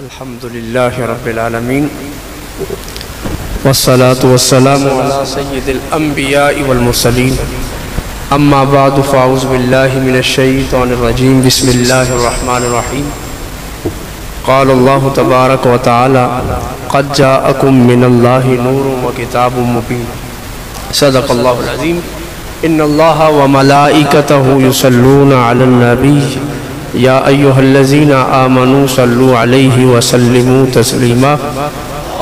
अल्हम्दुलिल्लाहि रब्बिल आलमीन वस्सलातु वस्सलामु अला सय्यिदिल अंबिया'i वल मुरसलीन अम्मा बादु फ़अऊज़ु बिल्लाहि मिनश शैतानिर रजीम बिस्मिल्लाहिर रहमानिर रहीम क़ालल्लाहु तबारक व तआला क़द जाअकुम मिनल्लाहि नूरुन व किताबुम मुबीन सदक़ल्लाहुल अज़ीम इन्नल्लाहा व मलाइकतहु युसल्लूना अलन नबी या अय्युहल्लज़ीना आमनू सल्लु अलैहि व सल्लिमू तस्लीमा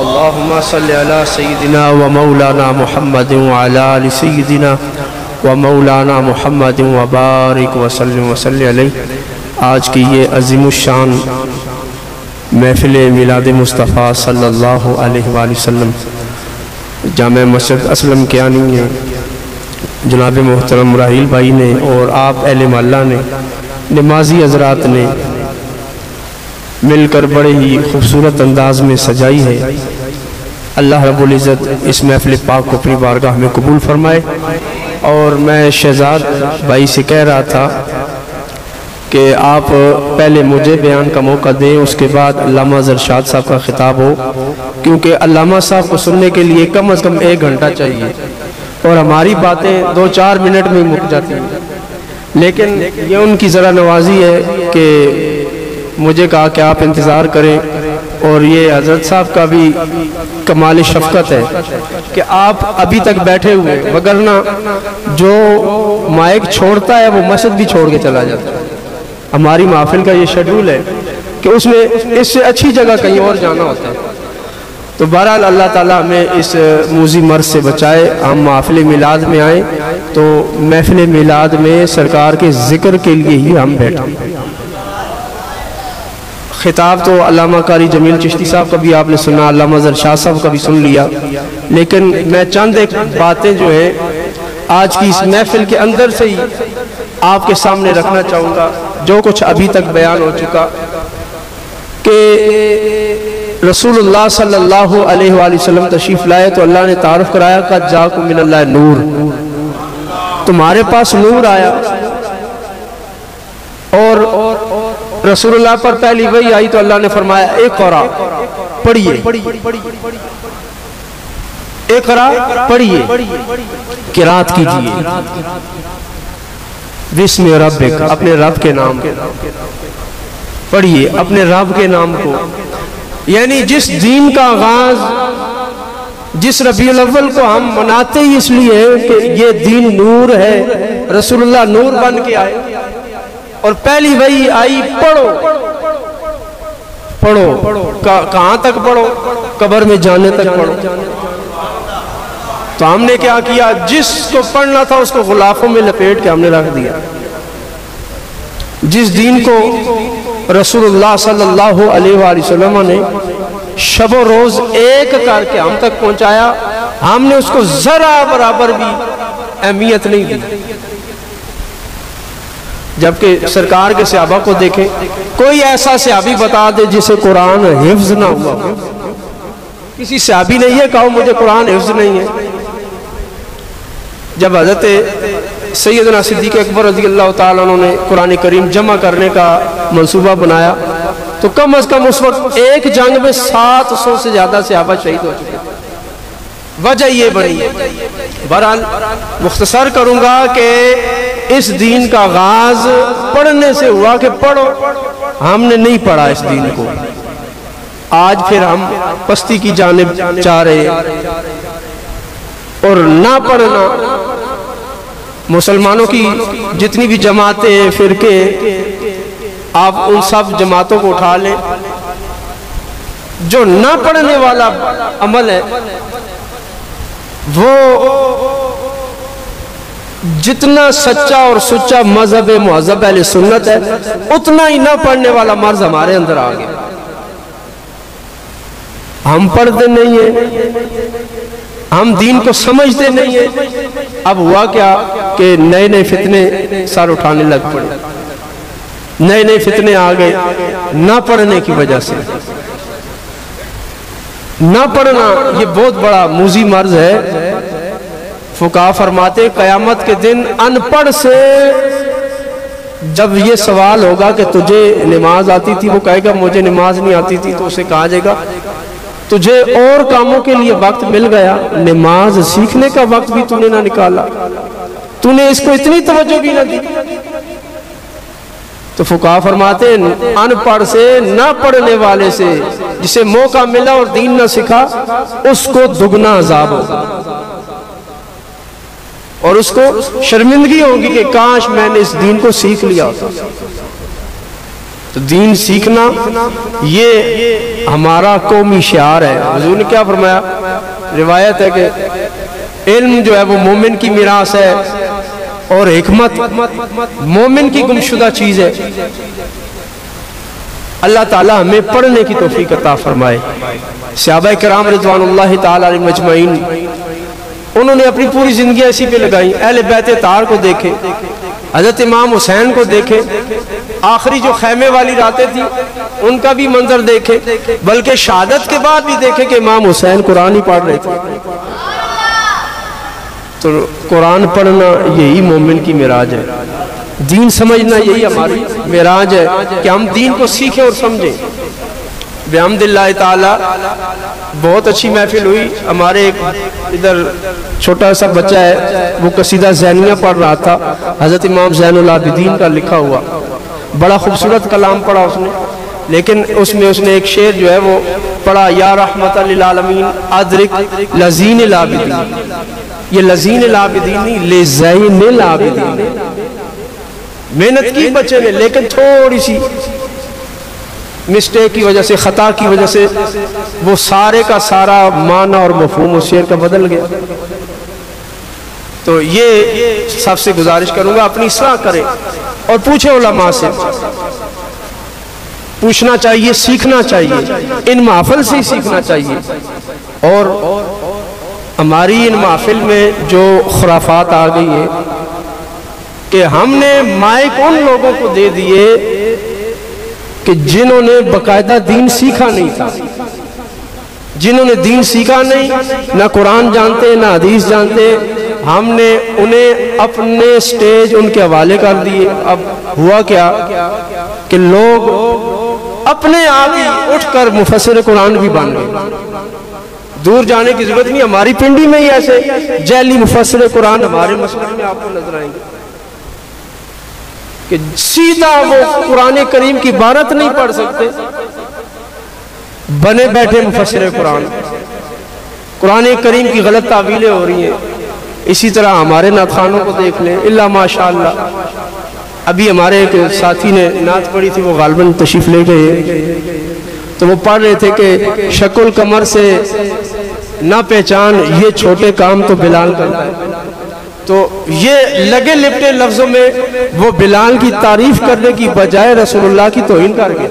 अल्लाहुम्मा सल्लि अला सय्यिदिना व मौलाना मुहम्मदिन व अला आलि सय्यिदिना व मौलाना मुहम्मदिन व बारिक व सल्लिम व सल्लि अलैहि। आज की ये अज़ीमुश्शान महफ़िल मिलाद मुस्तफ़ा सल्लल्लाहु अलैहि वसल्लम जामे मस्जिद असलम कियानी ने जनाब मोहतरम राहील भाई ने और आप अहले महल्ला ने नमाजी हज़रात ने मिलकर बड़े ही खूबसूरत अंदाज में सजाई है। अल्लाह रब्बुल इज़्ज़त इस महफ़िल पाक को अपनी बारगाह में कबूल फरमाए। और मैं शहजाद भाई से कह रहा था कि आप पहले मुझे बयान का मौका दें, उसके बाद अल्लामा ज़रशाद साहब का खिताब हो, क्योंकि अल्लामा साहब को सुनने के लिए कम अज़ कम 1 घंटा चाहिए और हमारी बातें 2-4 मिनट में मुक जाती हैं। लेकिन ये उनकी ज़रा नवाजी है कि मुझे कहा कि आप इंतज़ार करें। और ये हज़रत साहब का भी कमाल शफ़क़त है कि आप अभी तक बैठे हुए, वगरना जो माइक छोड़ता है वो मस्जिद भी छोड़ के चला जाता है। हमारी महफ़िल का ये शेड्यूल है कि उसमें इससे अच्छी जगह कहीं और जाना होता है। तो बहरहाल अल्लाह ताला हमें इस मूज़ी मर्ज़ से बचाए। हम महफ़िल मिलाद में आए तो महफ़िल मिलाद में सरकार के ज़िक्र के लिए ही हम बैठे। खिताब तो अल्लामा कारी जमील चिश्ती साहब का भी आपने सुना, अल्लामा ज़रशाद साहब का भी सुन लिया, लेकिन मैं चंद एक बातें जो है आज की इस महफ़िल के अंदर से ही आपके सामने रखना चाहूँगा। जो कुछ अभी तक बयान हो चुका कि रसूलुल्लाह सल्लल्लाहु अलैहि वसल्लम तशरीफ़ लाए तो अल्लाह ने तारुफ़ कराया क़द जाअकुम मिनल्लाहि नूर, तुम्हारे पास नूर आया। और रसूलुल्लाह पर पहली वही आई तो अल्लाह ने फरमाया इक़रा, पढ़िए, इक़रा पढ़िए, क़िराअत कीजिए, बिस्मि रब्बिक, अपने रब के नाम को पढ़िए, अपने रब के नाम को। यानी जिस दीन का आगाज जिस रबीउल अव्वल को हम मनाते ही इसलिए कि ये दीन नूर है, रसूलुल्लाह नूर बन के आए और पहली वही आई पढ़ो, पढ़ो, कहाँ तक पढ़ो? कब्र में जाने तक पढ़ो। तो हमने क्या किया, जिसको पढ़ना था उसको गुलाफों में लपेट के हमने रख दिया। जिस दीन को रसूलुल्लाह सल्लल्लाहु अलैहि वसल्लम ने शब रोज एक करके हम तक पहुंचाया, हमने उसको जरा बराबर भी अहमियत नहीं दी। जबकि सरकार के सहाबा को देखें, कोई ऐसा सहाबी बता दे जिसे कुरान हिफ्ज ना हुआ। किसी सहाबी ने यह कहा मुझे कुरान हिफ्ज नहीं है। जब हज़रत सैयदना सिद्दीक़ अकबर रज़ियल्लाहु ताला अन्हु ने कुरान करीम जमा करने का मंसूबा बनाया तो कम अज़ कम उस वक्त एक जंग में 700 से ज़्यादा सहाबा शहीद हो चुके। वजह ये बनी। बहरहाल मुख्तसर करूँगा कि इस दीन का आगाज पढ़ने से हुआ कि पढ़ो, हमने नहीं पढ़ा इस दीन को। आज फिर हम पस्ती की जानिब जा रहे और ना पढ़ना। मुसलमानों की जितनी भी जमातें फिरके, आप उन सब जमातों को उठा लें, जो ना पढ़ने वाला अमल है वो जितना सच्चा और सुच्चा मजहब मुहज़्ज़ब अहले सुन्नत है, उतना ही ना पढ़ने वाला मर्ज हमारे अंदर आ गया। हम पढ़ते नहीं है, हम दीन को समझते नहीं है। अब हुआ क्या कि नए नए फितने सर उठाने लग पड़े, नए नए फितने आ गए ना पढ़ने की वजह से। ना पढ़ना ये बहुत बड़ा मूजी मर्ज है। फुकाहा फरमाते क़यामत के दिन अनपढ़ से जब ये सवाल होगा कि तुझे नमाज आती थी, वो कहेगा मुझे नमाज नहीं आती थी, तो उसे कहा जाएगा तुझे और कामों के लिए वक्त मिल गया, नमाज सीखने का वक्त भी तूने ना निकाला, तूने इसको इतनी तवज्जो भी ना दी। तो फुकाहा फरमाते हैं अनपढ़ से, ना पढ़ने वाले से जिसे मौका मिला और दीन ना सीखा, उसको दुगना अजाब होगा और उसको शर्मिंदगी होगी कि काश मैंने इस दीन को सीख लिया होता। तो दीन सीखना ये हमारा कौमी शिआर है। हुजूर ने क्या फरमाया, रिवायत है कि इल्म जो है वो मोमिन की मिरास है और हिकमत मोमिन की गुमशुदा चीज है। अल्लाह ताला हमें पढ़ने की तौफीक अता फरमाए। सहाबा किराम रिज़वानुल्लाहि ताला अलैहिम अजमईन, उन्होंने अपनी पूरी जिंदगी ऐसी पे लगाई। अहले बैत तार को देखे, हजरत इमाम हुसैन को देखे, आखिरी जो खैमे वाली रातें थी उनका भी मंजर देखे, बल्कि शहादत के बाद भी देखे कि इमाम हुसैन कुरान ही पढ़ रहे थे। तो कुरान पढ़ना यही मोमिन की मिराज है, दीन समझना यही हमारी मिराज है कि हम दीन को सीखें और समझें। बिहम्दिल्लाह ताला बहुत अच्छी महफिल हुई। हमारे एक इधर छोटा सा बच्चा है, वो कसीदा ज़ैनिया पढ़ रहा था, हज़रत इमाम ज़ैनुल आबिदीन का लिखा हुआ, बड़ा खूबसूरत कलाम पढ़ा उसने। लेकिन उसमें उसने एक शेर जो है वो पढ़ा, या रहमतल लिल आलमीन अदरिक लज़ीनिल आबिदीन। ये लज़ीनिल आबिदीन नहीं, लेज़ैनिल आबिदीन। मेहनत की बच्चे ने, लेकिन थोड़ी सी मिस्टेक की वजह से, खता की वजह से वो सारे का सारा माना और मफहूम उस शेर का बदल गया। तो ये सबसे गुजारिश करूंगा अपनी इस्लाह करें और पूछे उलमा से, पूछना चाहिए, सीखना चाहिए, इन महफिल से ही सीखना चाहिए। और हमारी इन महफिल में जो खुराफात आ गई है कि हमने माइक उन लोगों को दे दिए कि जिन्होंने बकायदा दीन सीखा नहीं था, जिन्होंने दीन सीखा नहीं, ना कुरान जानते ना हदीस जानते, हमने उन्हें अपने स्टेज उनके हवाले कर दिए। अब हुआ क्या कि लोग अपने आप ही उठकर मुफस्सिर कुरान भी बन गए। दूर जाने की जरूरत नहीं, हमारी पिंडी में ही ऐसे जैली मुफस्सिर कुरान हमारे मसजिद में आपको नजर आएंगे कि सीधा वो कुरान करीम की इबारत नहीं पढ़ सकते, बने बैठे मुफस्सिर कुरान, कुरान करीम की गलत तावीलें हो रही हैं। इसी तरह हमारे नात खानों को देख लें, इल्ला माशाअल्लाह। अभी हमारे एक साथी ने नात पढ़ी थी, वो गालबन तशरीफ ले गए, तो वो पढ़ रहे थे कि शक्ल कमर से ना पहचान, ये छोटे काम तो बिलाल करता है। तो ये लगे लिपटे लफ्जों में वो बिलाल की तारीफ करने की बजाय रसूलुल्लाह की तौहीन कर गए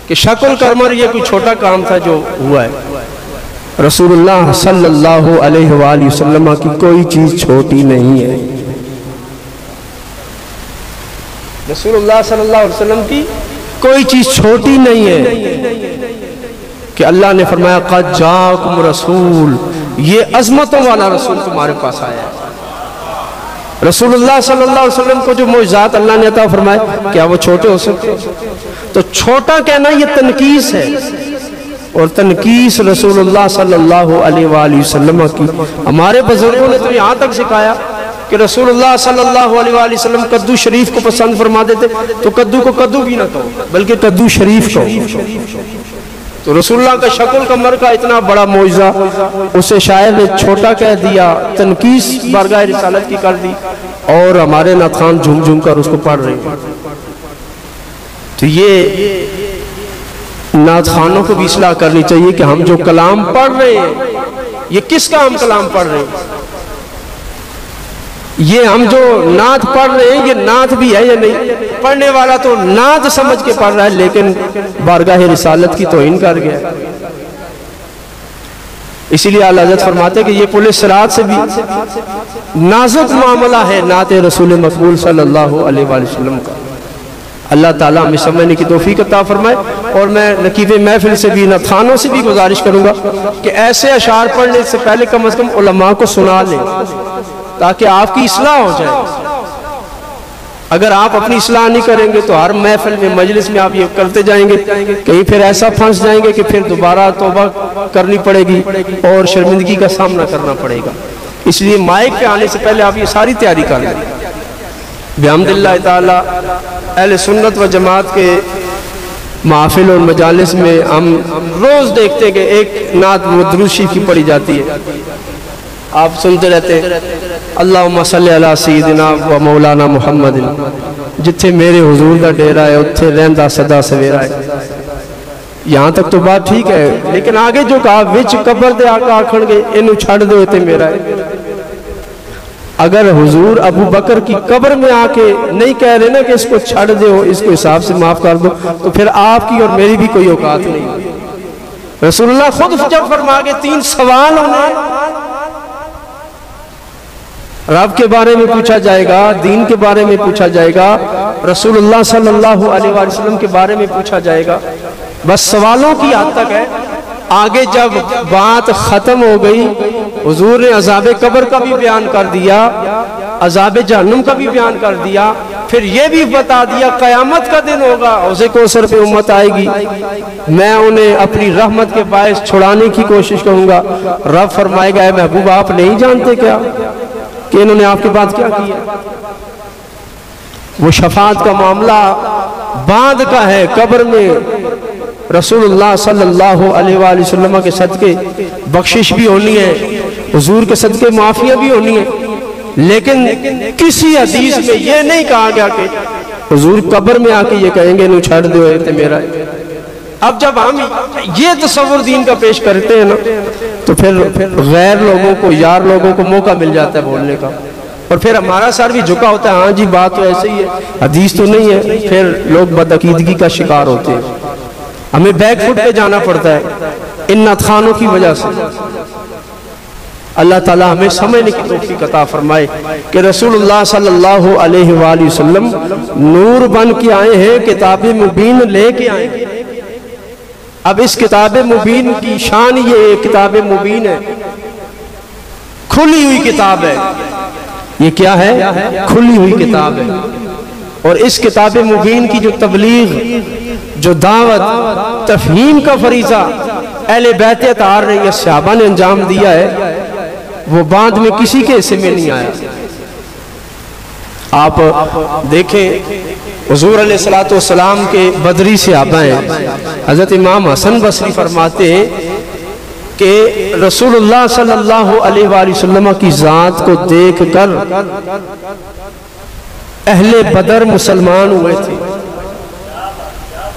कि शक्ल कमर ये कोई छोटा काम था जो हुआ है। रसूलुल्लाह सल्लल्लाहु अलैहि वसल्लम की कोई चीज छोटी नहीं है। रसूलुल्लाह सल्लल्लाहु अलैहि वसल्लम की कोई चीज छोटी नहीं है कि अल्लाह ने फरमाया क़द जाकुम रसूल, ये अजमतों वाला रसूल तुम्हारे पास आया है। रसूलुल्लाह सल्लल्लाहु अलैहि वसल्लम को जो मोइज़ात अल्लाह ने अता फरमाए, क्या वो छोटे हो सकते? तो छोटा कहना ये तनकीस है, और तनकीस रसूलुल्लाह सल्लल्लाहु अलैहि वसल्लम की हमारे बुजुर्गों ने तो यहाँ तक सिखाया कि रसूलुल्लाह सल्लल्लाहु अलैहि वसल्लम कद्दू शरीफ को पसंद फरमा देते, तो कद्दू को कद्दू भी ना कहो बल्कि कद्दू शरीफ कहो। तो रसूलुल्लाह का शक्ल कमर का इतना बड़ा मौइज़ा उसे शायर ने छोटा कह दिया, तनकीस बारगाह रिसालत की कर दी, और हमारे नात खान झूम झूम कर उसको पढ़ रहे हैं। तो ये नात खानों को भी इस्लाह करनी चाहिए कि हम जो कलाम पढ़ रहे हैं, ये किसका हम कलाम पढ़ रहे हैं? ये हम जो नात पढ़ रहे हैं, ये नात भी है या नहीं? पढ़ने वाला तो नात समझ के पढ़ रहा है, लेकिन बारगाह रिसालत की तौहीन कर गया। इसीलिए आला हज़रत फरमाते कि ये पुलिस सिरात से भी नाजुक मामला है नात रसूल मकबूल सल्लल्लाहु अलैहि वसल्लम का। अल्लाह ताला हमें समझने की तौफीक अता फरमाए। और मैं नकीब महफिल से भी, नथानों से भी गुजारिश करूंगा कि ऐसे अशार पढ़ने से पहले कम से कम उलमा को सुना लें, ताकि आपकी इस्लाह हो जाए। अगर आप अपनी इस्लाह नहीं करेंगे तो हर महफिल में, मजलिस में आप ये करते जाएंगे, कहीं फिर ऐसा फंस जाएंगे कि फिर दोबारा तौबा करनी पड़ेगी और शर्मिंदगी का सामना करना पड़ेगा। इसलिए माइक पे आने से पहले आप ये सारी तैयारी कर लें। बिहम्दिल्लाह ताला अहले सुन्नत व जमात के महफिल और मजालिस में हम रोज़ देखते हैं कि एक नात दुरूद शरीफ की पढ़ी जाती है, आप सुनते रहते हैं, अल्लाहुम्मा सल्ली अला सय्यिदिना व मौलाना मुहम्मदिन, जिथे मेरे हुजूर दा डेरा है उत्थे रहंदा सदा सवेरा है। यहाँ तक तो बात ठीक है, लेकिन आगे जो कहा विच कबर दे आका आखणगे इनू छड़ दो ते मेरा है। अगर हुजूर अबू बकर की कब्र में आके नहीं कह रहे ना कि इसको छड़ दो, इसको हिसाब से माफ कर दो, तो फिर आपकी और मेरी भी कोई औकात नहीं। रसूलुल्लाह खुद जब फरमा के 3 सवाल उन्हें रब के बारे में पूछा जाएगा, दीन के बारे में पूछा जाएगा, रसूलुल्लाह सल्लल्लाहु अलैहि वसल्लम के बारे में पूछा जाएगा, बस सवालों की हद तक है। आगे जब बात खत्म हो गई, हुजूर ने अज़ाबे कब्र का भी बयान कर दिया, अज़ाबे जहन्नम का भी बयान कर दिया, फिर ये भी बता दिया क़यामत का दिन होगा, हौज़े कौसर पे उम्मत आएगी, मैं उन्हें अपनी रहमत के बायस छुड़ाने की कोशिश करूंगा। रब फरमाएगा, ऐ महबूब आप नहीं जानते क्या कि इन्होंने आपके बाद क्या किया। वो शफात का मामला बाद का है, कब्र में रसूलुल्लाह सल्लल्लाहु अलैहि वसल्लम के सदके बख्शिश भी होनी है, हुजूर के सदके माफिया भी होनी है, लेकिन किसी हदीस में ये नहीं कहा गया कि हुजूर कब्र में आके ये कहेंगे नू छड़ दो ते मेरा है। अब जब हम ये तसव्वुर दीन का पेश करते हैं ना, तो फिर गैर लोगों को, यार लोगों को मौका मिल जाता है बोलने का, और फिर हमारा सर भी झुका होता है, हाँ जी बात तो ऐसे ही है, हदीस तो नहीं है, फिर लोग बदअकीदगी का शिकार होते हैं। हमें बैक फुट पे जाना पड़ता है इन नतखानों की वजह से। अल्लाह ताला हमें समझने की तौफीक अता फरमाए कि रसूलुल्लाह सल्लल्लाहु अलैहि वसल्लम नूर बन के आए हैं, किताबे मुबीन लेके आए हैं। अब इस किताबे मुबीन की शान ये किताबे मुबीन है, खुली हुई किताब है। ये क्या है? खुली हुई किताब है। और इस किताब मुबीन की जो तबलीग, जो दावत, तफहीम का फरीज़ा अहले बैत अतार ने या सहाबा ने अंजाम दिया है, वो बाद में किसी के हिस्से में नहीं आया। आप देखें हुजूर अलैहिस्सलातु वस्सलाम के बदरी सहाबा हैं। हज़रत इमाम हसन बसरी फरमाते हैं कि रसूलुल्लाह सल्लल्लाहु अलैहि वसल्लम की ज़ात को देख कर अहले बदर मुसलमान हुए थे।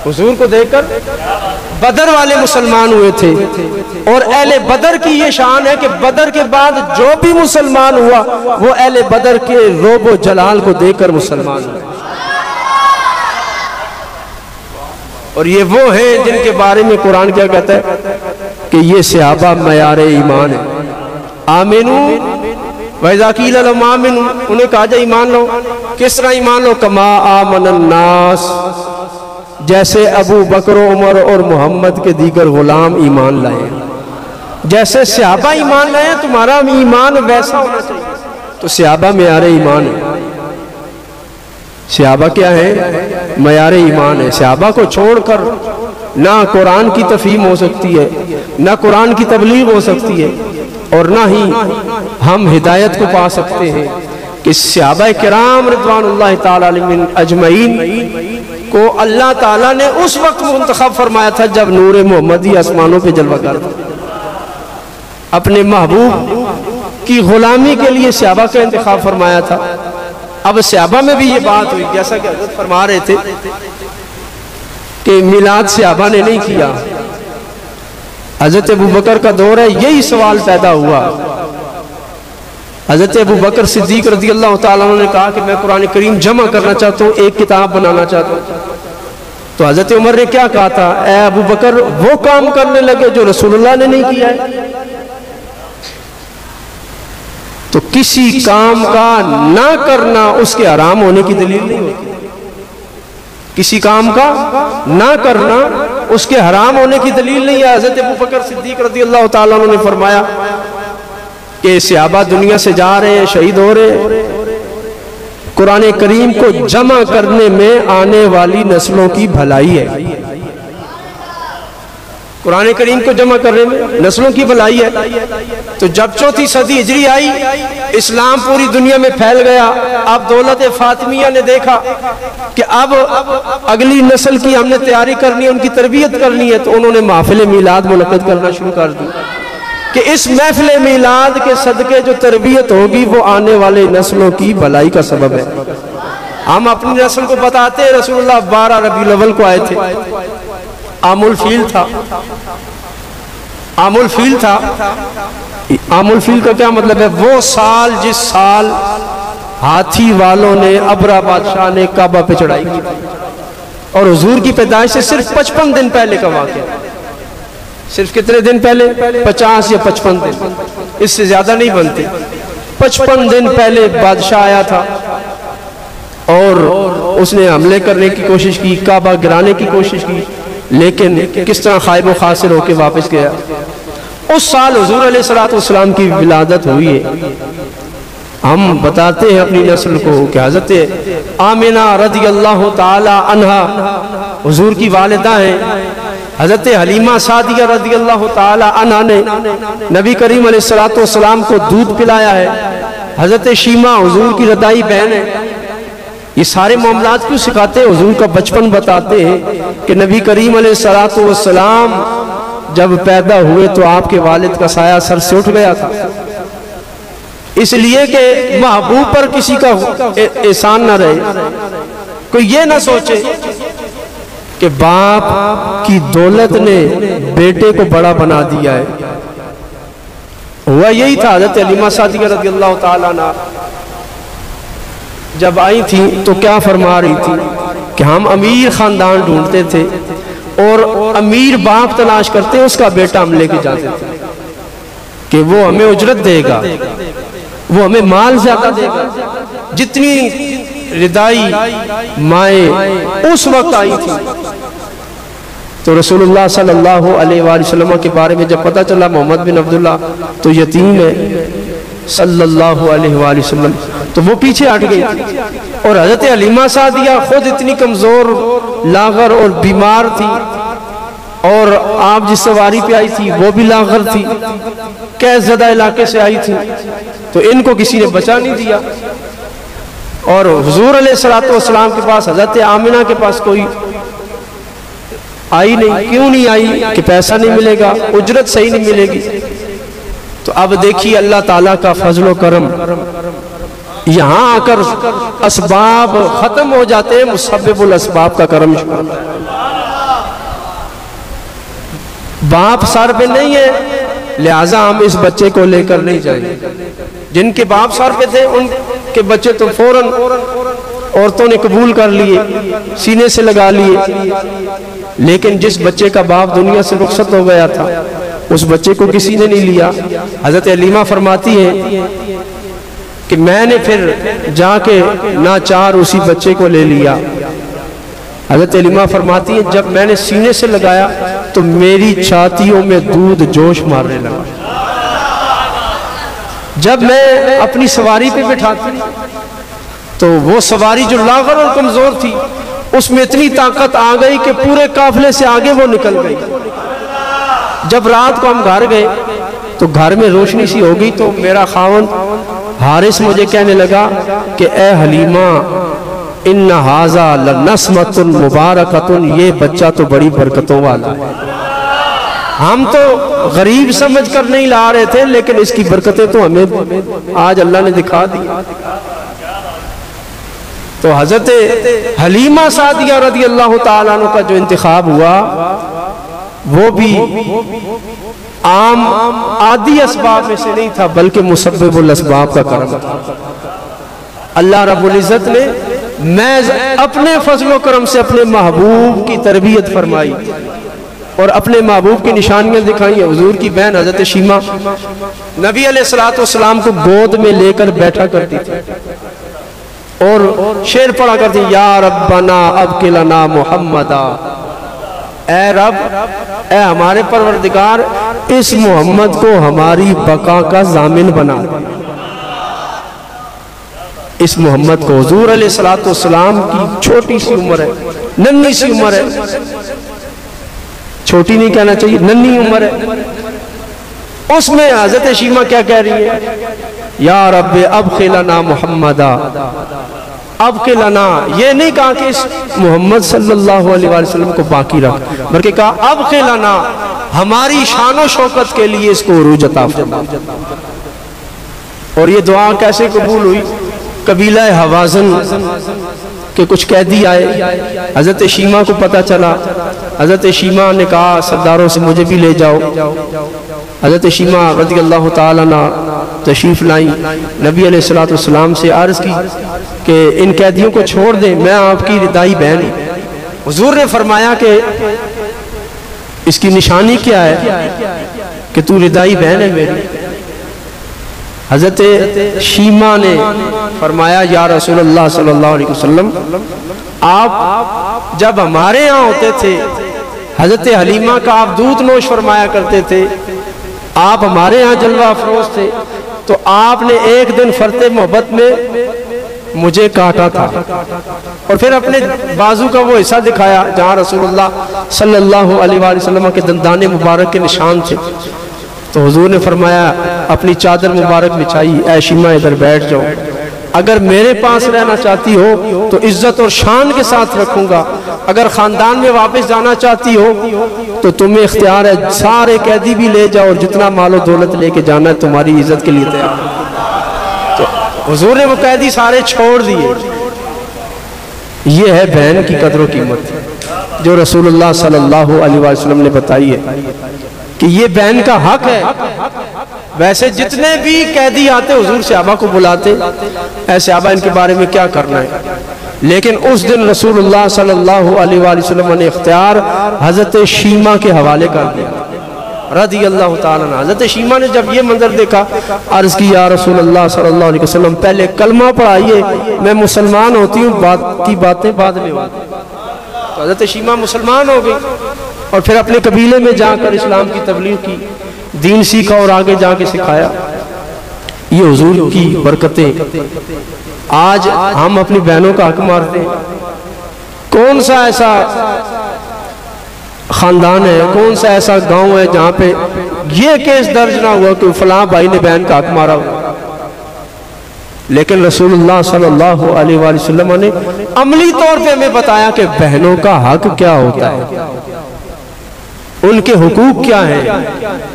हुजूर को देखकर बदर वाले मुसलमान हुए थे। और अहले बदर की ये शान है कि बदर के बाद जो भी मुसलमान हुआ वो अहले बदर के रोबो जलाल को देखकर मुसलमान हुआ। और ये वो हैं जिनके बारे में कुरान क्या कहता है कि ये सहाबा मयारे ईमान है। आमिनू वज़ाकील आमिनू, उन्हें कहा जाए ईमान लो। किस तरह ईमान लो? कमा आमनन नास, जैसे अबू बकर, उमर और मोहम्मद के दीगर गुलाम ईमान लाए। जैसे सहाबा ईमान लाए तुम्हारा ईमान वैसा होना चाहिए। तो सहाबा मयारे ईमान है। सहाबा क्या है? मयारे ईमान है। सहाबा को छोड़कर ना कुरान की तफहीम हो सकती है, ना कुरान की तबलीग हो सकती है, और ना ही हम हिदायत को पा सकते हैं कि सहाबा किराम रिज़वानुल्लाह ताला अलैहिम अजमईन को अल्लाह ताला ने उस वक्त मुंतखब फरमाया था जब नूर मोहम्मदी आसमानों पे जलवा कर था। अपने महबूब की गुलामी के लिए सहाबा का इंतखाब फरमाया था। अब सहाबा में भी ये बात हुई, जैसा कि हज़रत फरमा रहे थे कि मिलाद सहाबा ने नहीं किया। हज़रत अबू बकर का दौर है, यही सवाल पैदा हुआ। हज़रत अबू बकर सिद्दीक रज़ियल्लाहु ताला अन्हु ने कहा कि मैं कुरान करीम जमा करना चाहता हूँ, एक किताब बनाना चाहता हूँ। तो हज़रत उमर ने क्या कहा था? ए अबू बकर, वो काम करने लगे जो रसूलुल्लाह ने नहीं किया है। तो किसी काम का ना करना उसके हराम होने की दलील नहीं होती। किसी काम का ना करना उसके हराम होने की दलील नहीं है। हज़रत अबू बकर सिद्दीक रज़ियल्लाहु ताला अन्हु ने फरमाया कि सहाबा दुनिया से जा रहे हैं, शहीद हो रहे हैं, कुरान करीम को जमा करने में आने वाली नस्लों की भलाई है। कुरान करीम को जमा करने में नस्लों की भलाई है। तो जब चौथी सदी हिजरी आई, इस्लाम पूरी दुनिया में फैल गया। अब दौलत फातिमिया ने देखा कि अब अगली नस्ल की हमने तैयारी करनी है, उनकी तरबियत करनी है, तो उन्होंने महफिल मीलाद मुनक़्क़िद करना शुरू कर दी कि इस महफिल मीलाद के सदके जो तरबियत होगी वो आने वाले नस्लों की भलाई का सबब है। हम अपनी नस्ल को बताते हैं, रसूलुल्लाह 12 रबीउल अव्वल को आए थे। आमुल फील था। आमुल फील था। आमुल फील का क्या मतलब है? वो साल जिस साल हाथी वालों ने, अबरा बादशाह ने काबा पे चढ़ाई की थी। और हुजूर की पैदाइश से सिर्फ 55 दिन पहले का वाक़या। सिर्फ कितने दिन पहले? 50 या 55 दिन, इससे ज्यादा नहीं बनते। 55 दिन पहले बादशाह आया था और उसने हमले करने की कोशिश की, काबा गिराने की कोशिश की, लेकिन किस तरह खाइब खासिर होकर वापस गया। उस साल हुजूर अलैहिस्सलाम की विलादत हुई है। हम बताते हैं अपनी नस्ल को कि हज़रत आमिना रज़ियल्लाहु ताला अन्हा हुजूर की वालिदा हैं। हज़रत हलीमा सादिया रज़ियल्लाहु ताला अन्हा ने नबी करीम अलैहिस्सलाम को दूध पिलाया है। हज़रत शीमा हुजूर की रदाई बहन है। ये सारे मामलात क्यों सिखाते हैं? हुजूर का बचपन बताते हैं कि नबी करीम अलैहिस्सलाम जब पैदा हुए तो आपके वालिद का साया सर से उठ गया था, इसलिए कि महबूब पर किसी का एहसान ना रहे। कोई ये ना सोचे कि बाप की दौलत ने बेटे को बड़ा बना दिया है। हुआ यही था। हज़रत हलीमा सादिया रज़ियल्लाहु ताला अन्हा जब आई थी तो क्या फरमा रही थी कि हम अमीर खानदान ढूंढते थे और अमीर बाप तलाश करते, उसका बेटा हम लेके जाते थे कि वो हमें उजरत देगा, वो हमें माल ज्यादा देगा। जितनी रिदाई माए उस वक्त आई थी। तो रसूलुल्लाह सल्लल्लाहु अलैहि वसल्लम के बारे में जब पता चला मोहम्मद बिन अब्दुल्ला तो यतीम है सल्लल्लाहु अलैहि वसल्लम, तो वो पीछे हट गई। और हज़रत हलीमा सादिया खुद इतनी कमजोर, लागर और बीमार थी, और आप जिस सवारी पे आई थी वो भी लागर थी, कैसज़दा इलाके से आई थी, तो इनको किसी ने बचा नहीं दिया। और हुजूर अलैहिस्सलाम के पास, हज़रत आमिना के पास कोई आई नहीं। क्यों नहीं आई? कि पैसा नहीं मिलेगा, उजरत सही नहीं मिलेगी। तो अब देखिए अल्लाह ताला का फजल व करम, यहाँ आकर असबाब खत्म हो जाते हैं, मुसब्बिबुल असबाब का करम। बाप सर पे नहीं है, लिहाजा हम इस बच्चे को लेकर नहीं जाएंगे। जिनके बाप सर पे थे उनके बच्चे तो फौरन औरतों ने कबूल कर लिए, सीने से लगा लिए। लेकिन जिस बच्चे का बाप दुनिया से रुखसत हो गया था उस बच्चे को किसी ने नहीं लिया। हज़रत हलीमा फरमाती है कि मैंने फिर जाके नाचार उसी बच्चे को ले लिया। हज़रत हलीमा फरमाती है जब मैंने सीने से लगाया तो मेरी छातियों में दूध जोश मारने लगा। जब मैं अपनी सवारी पे बिठाती तो वो सवारी जो लागर और कमजोर थी उसमें इतनी ताकत आ गई कि पूरे काफिले से आगे वो निकल गई। जब रात को हम घर गए तो घर में रोशनी सी हो गई, तो मेरा खावन हारिस मुझे कहने लगा कि ए हलीमा इन्ना हाजा लनस्मतुन मुबारकतुन, ये बच्चा तो बड़ी बरकतों वाला है। हम तो गरीब समझ कर नहीं ला रहे थे, लेकिन इसकी बरकतें तो हमें आज अल्लाह ने दिखा दी। तो हजरत हलीमा सादिया रज़ियल्लाहु ताला अन्हा का जो इंतखाब हुआ वो भी आम आदि असबाब में से नहीं था, बल्कि मुसब्बिबुल असबाब का करम था। अल्लाह रब्बुल इज़्ज़त ने मैं अपने फजल करम से अपने महबूब की तरबियत फरमाई और अपने महबूब की निशानियां दिखाई। हुजूर की बहन हजरत शीमा नबी अलैहिस्सलाम को गोद में लेकर बैठा करती थी और शेर पढ़ा करती, या रब्बना अब्किलना मुहम्मदा, ए रब, ए हमारे परवरदिगार, इस मोहम्मद को हमारी बका का जामिन बना दे, इस मोहम्मद को, हुजूर अलैहिस्सलाम की छोटी सी उम्र है, नन्ही सी उम्र है, छोटी नहीं कहना चाहिए, नन्ही उम्र है, उसमें हजरत शीमा क्या कह रही है, या रब्बे अब खिलाना मोहम्मदा, अब खिलाना। ये नहीं कहा कि इस मोहम्मद सल्लल्लाहु अलैहि वसल्लम को बाकी रख, बल्कि कहा अब खिलाना, हमारी शान शौकत के लिए इसको उरूज अता फरमा। और ये दुआ कैसे कबूल हुई? कबीला हवाज़न के कुछ कैदी आए, हजरत शीमा को पता चला, हजरत शीमा ने कहा सरदारों से मुझे भी ले जाओ। हजरत शीमा रज़ियल्लाहु ताला अन्हा तशरीफ़ लाई, नबी अलैहिस्सलाम से अर्ज़ की कि इन कैदियों को छोड़ दें, मैं आपकी रिदाई बहन हूँ। हुजूर ने फरमाया कि इसकी निशानी क्या है कि तू रिदाई बहन है मेरी। हजरत शीमा ने फरमाया या रसूलुल्लाह सल्लल्लाहु अलैहि वसल्लम, आप जब हमारे यहाँ होते थे, हजरत हलीमा का आप दूध नोश फरमाया करते थे, आप हमारे यहाँ जलवा अफरोज थे, तो आपने एक दिन फरते मोहब्बत में मुझे काटा था और फिर अपने बाजू का वो हिस्सा दिखाया जहाँ रसूलुल्लाह सल्लल्लाहु अलैहि वसल्लम के दंदाने मुबारक के निशान थे। तो हुजूर ने फरमाया अपनी चादर मुबारक बिछाई, ऐ शीमा इधर बैठ जाओ, अगर मेरे पास रहना चाहती हो तो इज्जत और शान के साथ रखूंगा, अगर खानदान में वापस जाना चाहती हो तो तुम्हें इख्तियार है, सारे कैदी भी ले जाओ और जितना मालो दौलत लेके जाना है तुम्हारी इज्जत के लिए तैयार। तो हुजूर ने वो कैदी सारे छोड़ दिए। ये है बहन की कदर कीमत जो रसूलुल्लाह सल्लल्लाहु अलैहि वसल्लम ने बताई है कि ये बहन का हक है। वैसे जितने भी कैदी आते हुजूर सहाबा को बुलाते, ऐसे सहाबा इनके बारे में क्या करना है, लेकिन उस दिन रसूलुल्लाह सल्लल्लाहु अलैहि वसल्लम ने इख्तियार हजरत शीमा के हवाले कर दिया रज़ियल्लाहु ताला अन्हा। हजरत शीमा ने जब ये मंजर देखा, अर्ज की या रसूलुल्लाह सल्लल्लाहु अलैहि वसल्लम पहले कलमा पढ़ाइए, मैं मुसलमान होती हूँ, बात की बातें बाद में होंगी। तो हजरत शीमा मुसलमान हो गई और फिर अपने कबीले में जाकर इस्लाम की तबलीग की, दीन सीखा और आगे जाके सिखाया। ये हुजूर की बरकतें। आज हम अपनी बहनों का हक मारते हैं। कौन सा ऐसा खानदान है, कौन सा ऐसा गांव है जहां पे ये केस दर्ज ना हुआ कि फलां भाई ने बहन का हक मारा हुआ। लेकिन रसूलुल्लाह सल्लल्लाहु अलैहि वसल्लम ने अमली तौर पे हमें बताया कि बहनों का हक क्या होता है, उनके हुकूक क्या है,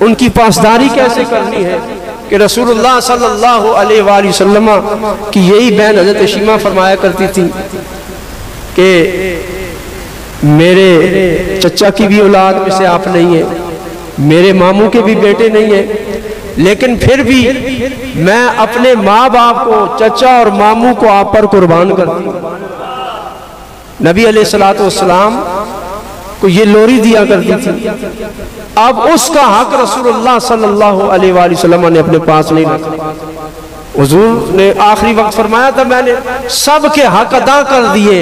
उनकी पासदारी कैसे करनी है। कि रसूलुल्लाह सल्लल्लाहु अलैहि वसल्लम की यही बहन हजरत शीमा फरमाया करती थी कि मेरे चचा की भी औलाद में से आप नहीं है, मेरे मामू के भी बेटे नहीं है, लेकिन फिर भी मैं अपने माँ बाप को, चचा और मामू को आप पर कुर्बान करती हूँ। नबी अलैहिस्सलातु वस्सलाम को ये लोरी दिया करती थी। अब उसका हक रसूलुल्लाह सल्लल्लाहु अलैहि वसल्लम ने अपने पास नहीं रखा। हुजूर ने आखिरी वक्त फरमाया था मैंने सबके हक अदा कर दिए,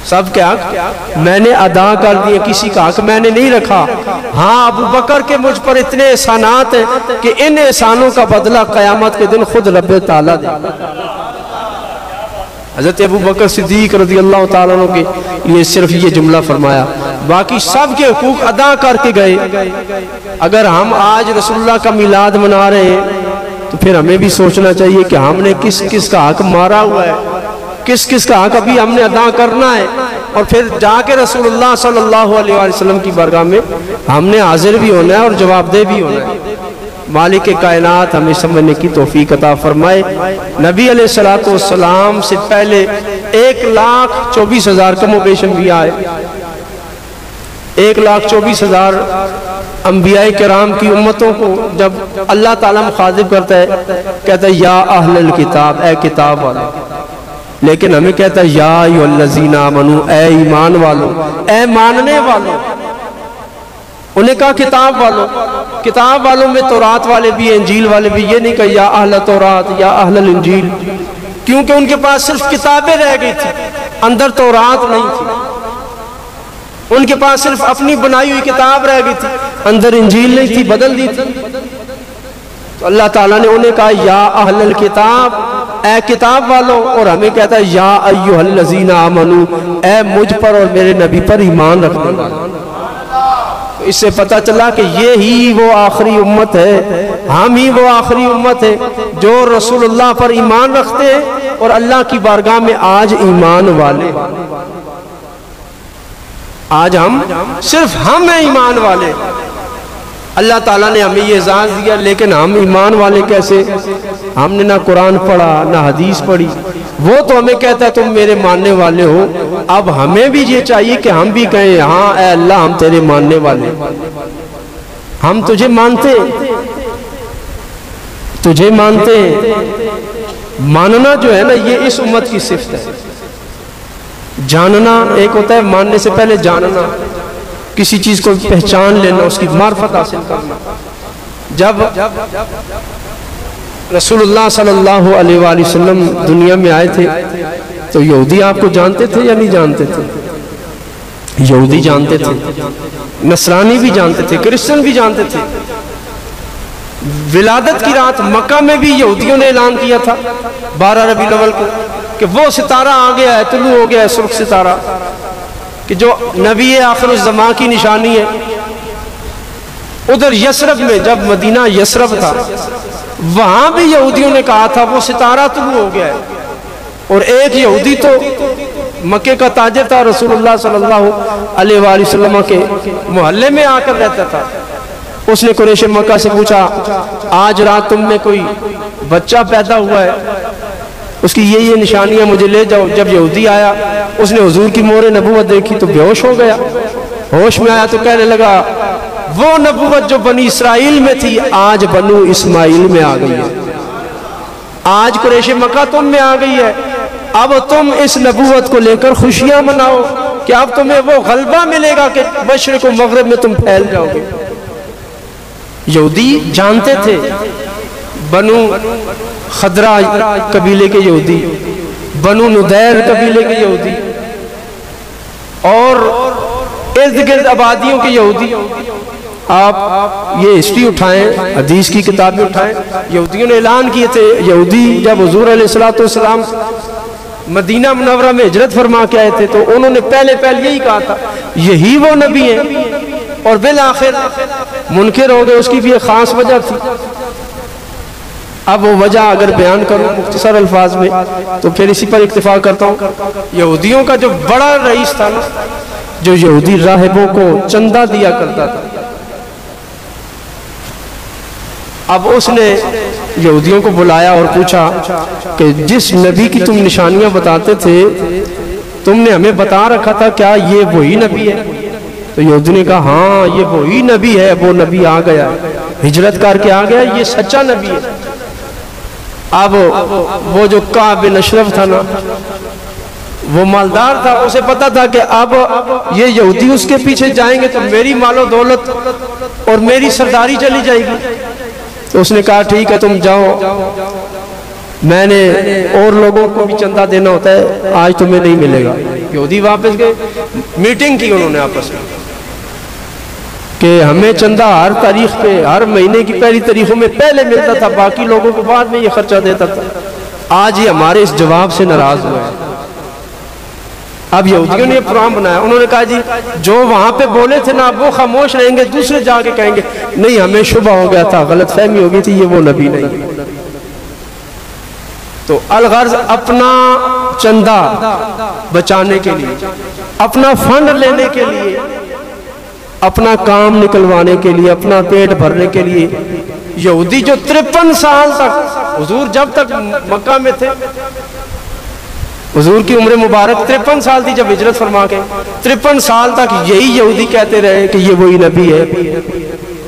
सबके हक मैंने अदा कर दिए, किसी का हक मैंने नहीं रखा। हाँ, अबू बकर के मुझ पर इतने एहसानात हैं कि इन एहसानों का बदला क़यामत के दिन खुद रब्बे ताला देगा। हज़रत अबू बकर सिद्दीक रज़ियल्लाहु ताला अन्हु के लिए सिर्फ ये जुमला फरमाया, बाकी सब के हुकूक अदा करके गए। अगर हम आज रसूलुल्लाह का मिलाद मना रहे हैं तो फिर हमें भी सोचना चाहिए कि हमने किस किस का हक मारा हुआ है, किस किस का हक अभी हमने अदा करना है, और फिर जाके रसूलुल्लाह सल्लल्लाहु अलैहि वसल्लम की बारगाह में हमने हाजिर भी होना है और जवाबदेह भी होना है। मालिक कायनात हमें समझने की तौफीक अता फरमाए। नबी अलैहिस्सलातु वस्सलाम से पहले 1,24,000 कमो बेश अंबिया आए, 1,24,000 अंबियाए किराम की उम्मतों को जब अल्लाह ताला मुखातिब करता है, कहता है या अहलल किताब, ए किताब वाले, लेकिन हमें कहता है या अय्युहल्लज़ीना आमनू, ए ईमान वालों, ए मानने वालों। उन्हें कहा किताब वालों, किताब वालों में तौरात वाले भी, इंजील वाले भी। ये नहीं कहा या अहल तौरात या अहल इंजील, क्योंकि उनके पास सिर्फ किताबें रह गई थी, अंदर तौरात नहीं थी। उनके पास सिर्फ अपनी बनाई हुई किताब रह गई थी, अंदर इंजील नहीं थी, बदल दी थी। तो अल्लाह ताला ने उन्हें कहा या अहलल किताब, ए किताब वालों, और हमें कहता है या अय्युहल्लज़ीना आमनू, ए मुझ पर और मेरे नबी पर ईमान रखने वालों। तो इससे पता चला कि ये ही वो आखिरी उम्मत है, हम ही वो आखिरी उम्मत है जो रसूलुल्लाह पर ईमान रखते हैं और अल्लाह की बारगाह में आज ईमान वाले। आज हम सिर्फ हम हैं ईमान वाले। अल्लाह ताला ने हमें ये एजाज़ दिया, लेकिन हम ईमान वाले कैसे? हमने ना कुरान पढ़ा ना हदीस पढ़ी। वो तो हमें कहता है तुम मेरे मानने वाले हो, अब हमें भी ये चाहिए कि हम भी कहें हाँ ऐ अल्लाह हम तेरे मानने वाले, हम तुझे मानते, तुझे मानते हैं। मानना जो है ना, ये इस उम्मत की सिफ्त है। जानना एक होता है, मानने से पहले जानना, किसी चीज को पहचान लेना, उसकी मार्फत हासिल करना। जब रसूलुल्लाह सल्लल्लाहु अलैहि वसल्लम दुनिया में आए थे तो यहूदी आपको जानते थे या नहीं जानते थे? यहूदी जानते थे, नसरानी भी जानते थे, क्रिश्चियन भी जानते थे। विलादत की रात मक्का में भी यहूदियों ने ऐलान किया था 12 रबीउल अव्वल को कि वो सितारा आ गया है, तुलू हो गया है, सुर्ख सितारा, कि जो नबी आखिर ज़मां की निशानी है। उधर यसरब में, जब मदीना यसरब था, वहां भी यहूदियों ने कहा था वो सितारा तुलू हो गया है। और एक यहूदी तो मक्के का ताजिर था, रसूलुल्लाह सल्लल्लाहु अलैहि वसल्लम के मोहल्ले में आकर रहता था। उसने कुरैश मक्का से पूछा, आज रात तुम में कोई बच्चा पैदा हुआ है, उसकी ये निशानियां मुझे ले जाओ। जब यहूदी आया, उसने हुजूर की मोहर नबूवत देखी तो बेहोश हो गया। होश में आया तो कहने लगा वो नबूवत जो बनी इसराइल में थी आज बनु इस्माइल में आ गई है, आज कुरैश मक्का तुम में आ गई है। अब तुम इस नबूवत को लेकर खुशियां मनाओ कि अब तुम्हें वो गलबा मिलेगा कि मशरिक व मगरिब में तुम फैल जाओगे। यहूदी जानते थे, बनु खदरा कबीले के यहूदी, बनु नुदैर कबीले के यहूदी और इर्द गिर्द आबादियों के यहूदी। आप ये हिस्ट्री उठाएं, हदीस की किताबें उठाएं, यहूदियों ने ऐलान किए थे। यहूदी जब हुजूर अलैहिस्सलाम मदीना मुनव्वरा में हिजरत फरमा के आए थे तो उन्होंने पहले यही कहा था यही वो नबी हैं, और बिल आखिर मुनकिर हो गए। उसकी भी एक खास वजह थी। अब वो वजह अगर बयान करूं मुख्तसर अल्फाज में तो फिर इसी पर इक्तिफा करता हूँ। यहूदियों का जो बड़ा रईस था ना, जो यहूदी राहिबों को चंदा दिया करता था, अब उसने यहूदियों को बुलाया और पूछा कि जिस नबी की तुम निशानियां बताते थे, तुमने हमें बता रखा था, क्या ये वही नबी है? तो यहूदी ने कहा हाँ ये वही नबी है, वो नबी आ गया, हिजरत करके आ गया, ये सच्चा नबी है। अब वो जो काब बिन अशरफ था ना, वो मालदार था, उसे पता था कि अब ये यहूदी उसके पीछे जाएंगे तो मेरी मालो दौलत और मेरी सरदारी चली जाएगी। तो उसने कहा ठीक है तुम जाओ, मैंने और लोगों को भी चंदा देना होता है, आज तुम्हें नहीं मिलेगा। यहूदी वापस गए, मीटिंग की उन्होंने आपस में कि हमें चंदा हर तारीख पे, हर महीने की पहली तारीखों में पहले मिलता था, बाकी लोगों को बाद में ये खर्चा देता था। आज ये हमारे इस जवाब से नाराज हुआ है। अब यहूदियों ने प्रोग्राम बनाया, उन्होंने कहा जी जो वहां पे बोले थे ना वो खामोश रहेंगे, दूसरे जाके कहेंगे नहीं हमें शुबह हो गया था, गलत फहमी हो गई थी, ये वो नबी नहीं। तो अलगर्ज अपना चंदा बचाने के लिए, अपना फंड लेने के लिए, अपना काम निकलवाने के लिए, अपना पेट भरने के लिए, यहूदी जो 53 साल तक, हुजूर जब तक मक्का में थे, हुजूर की उम्र मुबारक 53 साल थी जब हिजरत फरमा के, 53 साल तक यही यहूदी कहते रहे कि ये वही नबी है।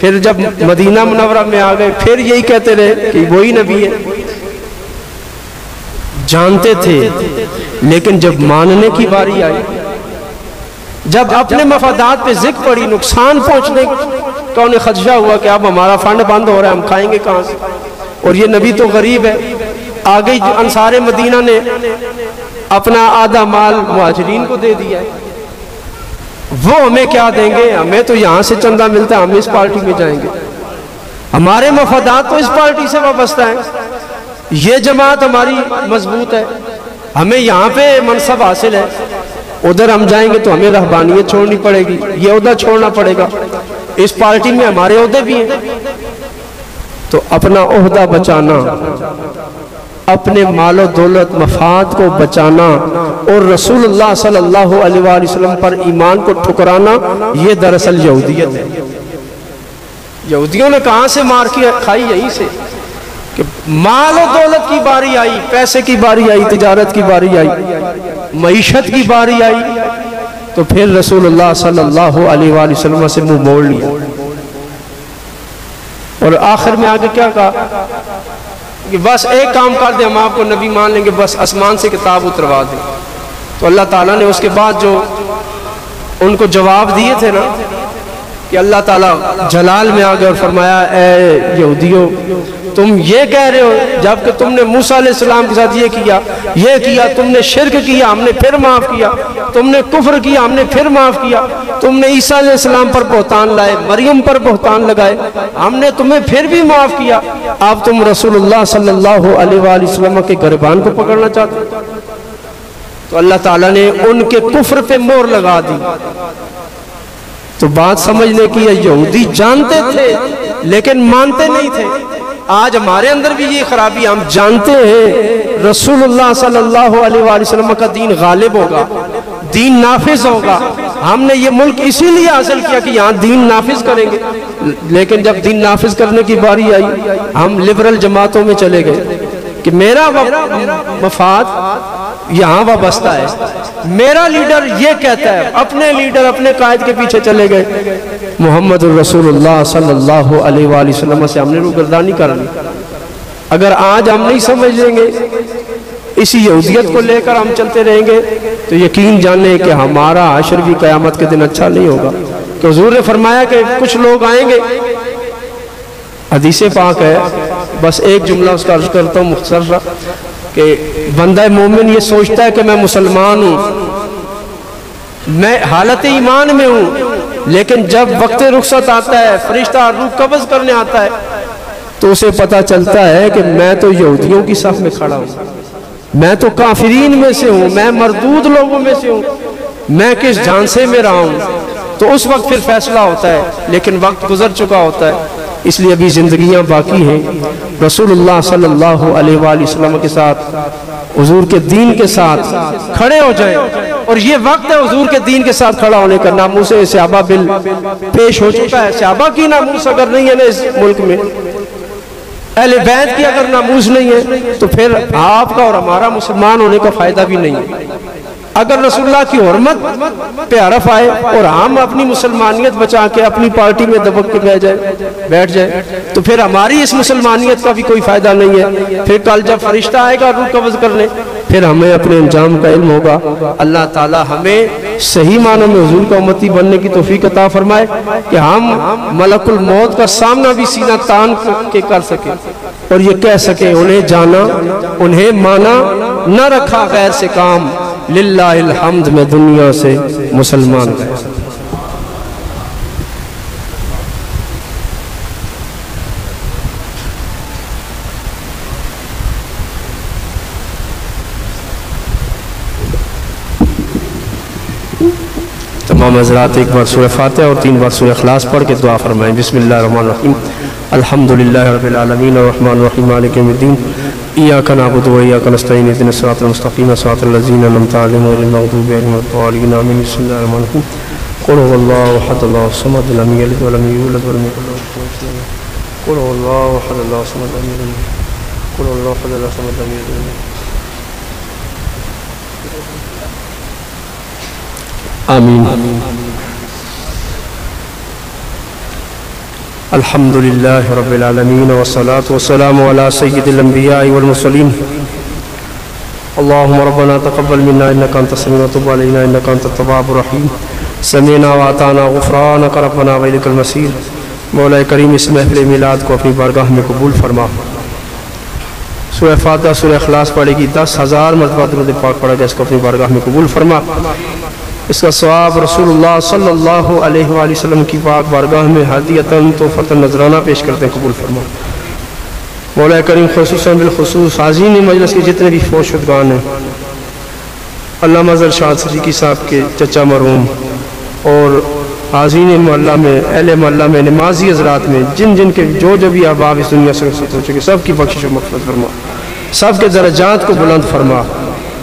फिर जब मदीना मुनव्वरा में आ गए फिर यही कहते रहे कि वही नबी है। जानते थे, लेकिन जब मानने की बारी आई, जब अपने मफादात पे जिक्र पड़ी, नुकसान पहुंचने का उन्हें खदशा हुआ कि अब हमारा फंड बंद हो रहा है, हम खाएंगे कहां से, और ये नबी तो गरीब है। आगे अंसारे मदीना ने अपना आधा माल मुहाजिरीन को दे दिया है, वो हमें क्या देंगे, हमें तो यहाँ से चंदा मिलता है, हम इस पार्टी में जाएंगे। हमारे मफादात तो इस पार्टी से वाबस्ता है, ये जमात हमारी मजबूत है, हमें यहाँ पे मनसब हासिल है, उधर हम जाएंगे तो हमें रहबानियत छोड़नी पड़ेगी, ये उधर छोड़ना पड़ेगा, इस पार्टी में हमारे ओहदे भी हैं। तो अपना ओहदा बचाना, अपने मालो दौलत मफाद को बचाना और रसूलुल्लाह सल्लल्लाहु अलैहि वसल्लम पर ईमान को ठुकराना, ये दरअसल यहूदियत है। यहूदियों ने कहाँ से मार की खाई? यहीं से कि मालो दौलत की बारी आई, पैसे की बारी आई, तिजारत की बारी आई, मईशत की बारी आई, तो फिर रसूलुल्लाह सल्लल्लाहु अलैहि वसल्लम से मुंह मोड़ लिया। और आखिर में आगे क्या कहा कि बस एक काम कर दे, हम आपको नबी मान लेंगे, बस आसमान से किताब उतरवा दें। तो अल्लाह ताला ने उसके बाद जो उनको जवाब दिए थे ना कि अल्लाह ताला जलाल में आ गए और फरमाया, ए यहूदियों, तुम ये कह रहे हो जबकि तुमने मूसा अलैहिस्सलाम के साथ ये किया, तुमने शिर्क किया, हमने फिर माफ किया, तुमने कुफ्र किया, हमने फिर माफ किया, तुमने ईसा अलैहिस्सलाम पर बहतान लाए, मरियम पर बहतान लगाए, हमने तुम्हें फिर भी माफ किया, अब तुम रसूलुल्लाह सल्लल्लाहु अलैहि वसल्लम के गिरबान को पकड़ना चाहते हो। तो अल्लाह ताला ने उनके कुफ्र पे मोहर लगा दी। तो बात समझने की, यहूदी जानते थे लेकिन मानते नहीं थे। आज हमारे अंदर भी ये खराबी, हम जानते हैं रसूलुल्लाह सल्लल्लाहु अलैहि वसल्लम का दीन गालिब होगा, दीन नाफिज होगा, हमने ये मुल्क इसीलिए हासिल किया कि यहाँ दीन नाफिज करेंगे, लेकिन जब दीन नाफिज करने की बारी आई, हम लिबरल जमातों में चले गए कि मेरा मफाद यहाँ वाबस्ता है, मेरा लीडर ये कहता है, अपने लीडर अपने कायद के पीछे चले गए। मोहम्मद रसूलुल्लाह सल्लल्लाहु अलैहि वसल्लम से हमने रूगर्दानी कर ली। अगर आज हम नहीं समझ लेंगे, इसी यहूदियत को लेकर हम चलते रहेंगे, तो यकीन जाने कि हमारा हश्र भी क़यामत के दिन अच्छा नहीं होगा। तो हुज़ूर ने फरमाया कि कुछ लोग आएंगे, हदीस पाक है, बस एक जुमला उसका अर्ज करता हूँ मुख्तसर सा, कि बंदा मोमिन ये सोचता है कि मैं मुसलमान हूँ, मैं हालत ईमान में हूँ, लेकिन जब वक्त रुखसत आता है, फरिश्ता रूह कब्ज़ करने आता है, तो उसे पता चलता है कि मैं तो यहूदियों की सफ में खड़ा हूँ, मैं तो काफिरीन में से हूँ, मैं मरदूद लोगों में से हूँ, मैं किस झांसे में रहा हूँ। तो उस वक्त फिर फैसला होता है, लेकिन वक्त गुजर चुका होता है, इसलिए अभी जिंदगियां बाकी हैं। रसूलुल्लाह सल्लल्लाहु अलैहि वसल्लम के साथ, हुजूर के दीन के साथ खड़े हो जाए, और ये वक्त है हुजूर के दीन के साथ खड़ा होने का। नामूस सहाबा बिल पेश हो चुका है। सहाबा की नामूस अगर नहीं है ना इस मुल्क में, अहले बैत की अगर नामूस नहीं है, तो फिर आपका और हमारा मुसलमान होने का फायदा भी नहीं है। अगर रसूलुल्लाह की हुर्मत पे हरफ आए और हम अपनी मुसलमानियत बचा के अपनी पार्टी में दबक के बैठ जाए, तो फिर हमारी इस मुसलमानियत का भी कोई फायदा नहीं है। फिर कल जब फरिश्ता आएगा रूह कब्ज़ करने, फिर हमें अपने अंजाम का इल्म होगा। अल्लाह ताला हमें सही मानों में हुजूर का उम्मती बनने की तौफीक अता फरमाए कि हम मलकुल मौत का सामना भी सीना तान के कर सके और ये कह सके, उन्हें जाना, उन्हें माना, न रखा गैर से काम, लिल्लाहिल हम्द में दुनिया से मुसलमान गए। तमाम हज़रात एक बार सूरह फातिहा और 3 बार सूरह इखलास पढ़ के दुआ फरमाएं। बिस्मिल्लाहिर रहमानिर रहीम, अल्हम्दुलिल्लाहि रब्बिल आलमीन अर्रहमानिर रहीम मालिकि यौमिद्दीन, इय्याका नअबुदु व इय्याका नस्तईन, इहदिनस सिरातल मुस्तक़ीम सिरातल लज़ीना अनअमता अलैहिम गैरिल मग़दूबि अलैहिम वलद्दालीन, आमीन। बिस्मिल्लाहिर रहमानिर रहीम, क़ुल हुवल्लाहु अहद अल्लाहुस समद लम यलिद व लम यूलद व लम यकुल लहु कुफुवन अहद, क़ुल हुवल्लाहु अहद अल्लाहुस समद लम यलिद क़ुल हुवल्लाहु अहद अल्लाहुस समद लम यलिद व लम यूलद। आमीन। अल्हम्दुलिल्लाहि रब्बिल आलमीन वस्सलातु वस्सलामु अला सय्यिदिल अंबिया'i वल मुरसलीन। अल्लाहुम्मा रब्बना तक़ब्बल मिन्ना इन्नका अंतस समीउत व तुब अलैना इन्नका अंतत तव्वाबुर रहीम। समीअना व अताना गुफ़रानक रब्बना व इलैकल मसीर। मौला करीम इस महफ़िल मिलाद को अपनी बारगाह में कबूल फरमा। सूरह फातिहा सूरह इखलास पढ़ेगी, 10,000 मरतबा दुरूद पाक पढ़ा गया, इसको अपनी बारगाह में कबूल फरमा। इसका सवाब रसूलुल्लाह सल्लल्लाहु अलैहि वसल्लम की पाक बारगाह में हदियतन तोहफतन नजराना पेश करते हैं, कबूल फरमा। मौला करीम खुसूसन बिलखुसूस हाज़रीन मजलिस के जितने भी फौशुदगान हैं, अल्लामा ज़र शाद सिद्दीकी साहब के चचा मरहूम और हाज़रीन मोहल्ला में, अहले मोहल्ला में, नमाजी हज़रात में जिन जिन के जो भी अहबाब इस दुनिया से रुखसत हो चुके, सब की बख्शिश और मग़फ़िरत फरमा, सब के दर्जात को बुलंद फरमा।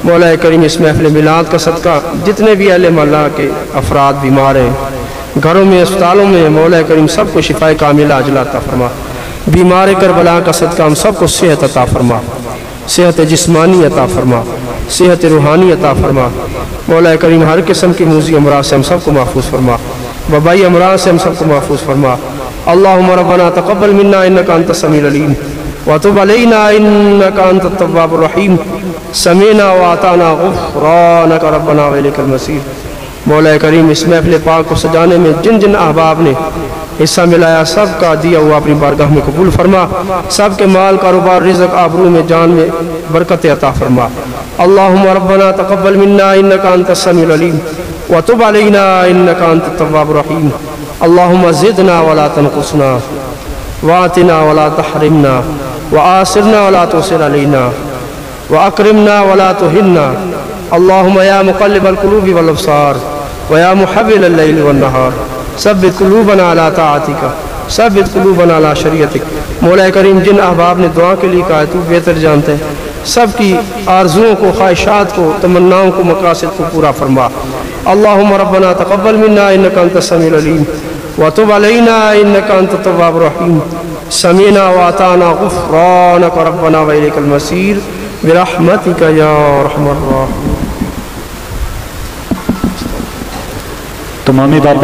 मौला करीम इस महफ़िल मिलाद का सदका जितने भी अहले मोहल्ला के अफराद बीमार हैं, घरों में, अस्पतालों में, मौला करीम सबको शिफाए कामिला अजला अता फरमा। बीमार करबला का सदका हम सबको सेहत अता फरमा, सेहत जिस्मानी अता फरमा, सेहत रूहानी अता फरमा। मौला करीम हर किस्म की मूज़ी अमराज से हम सबको महफूज फरमा, वबाई अमराज से हम सबको महफूज फरमा। अल्लाहुम्मा रब्बना तक़ब्बल मिन्ना इन्नका अंतस समीउल अलीम व तुब अलैना इन्नका अंतत तव्वाबुर रहीम समीना व अताना गुफ़रानका रब्बना व इलैकल मसीर। मौला करीम इस महफ़िल पाक को सजाने में जिन जिन अहबाब ने हिस्सा मिलाया, सब का दिया हुआ अपनी बारगाह में कबूल फरमा। सब के माल, कारोबार, रिज़्क़, आबरू में, जान में बरकत अता फरमा। अल्लाहुम्मा रब्बना तक़ब्बल मिन्ना इन्नका अंतस समीउल अलीम व तुब अलैना इन्नका अंतत तव्वाबुर रहीम। अल्लाहुम्मा ज़िदना वला तनक़ुसना वातिना वला तहरिमना व आसिरना वला तुसिर अलैना व अकरिमना वला तुहिन्ना। अल्लाहुम्मा या मुक़ल्लिबल क़ुलूबि वल अब्सार व या मुहव्विलल लैल वन नहार सब्बित क़ुलूबना अला ताअतिका सब्बित क़ुलूबना अला शरीयतिक। मौला करीम जिन अहबाब ने दुआ के लिए कहा तू बेहतर जानते हैं, सबकी आरजुओं को, ख्वाहिशात को, तमन्नाओं को, मकासद को पूरा फरमा। अल्लाहुम्मा रब्बना तक़ब्बल मिन्ना इन्नका अंतस समीउल अलीम व तुब अलैना इन्नका अंतत तव्वाबुर रहीम समीना व अताना गुफ़रानका रब्बना व इलैकल मसीर बिरहमतिका या अरहमर राहिमीन। तमामी बात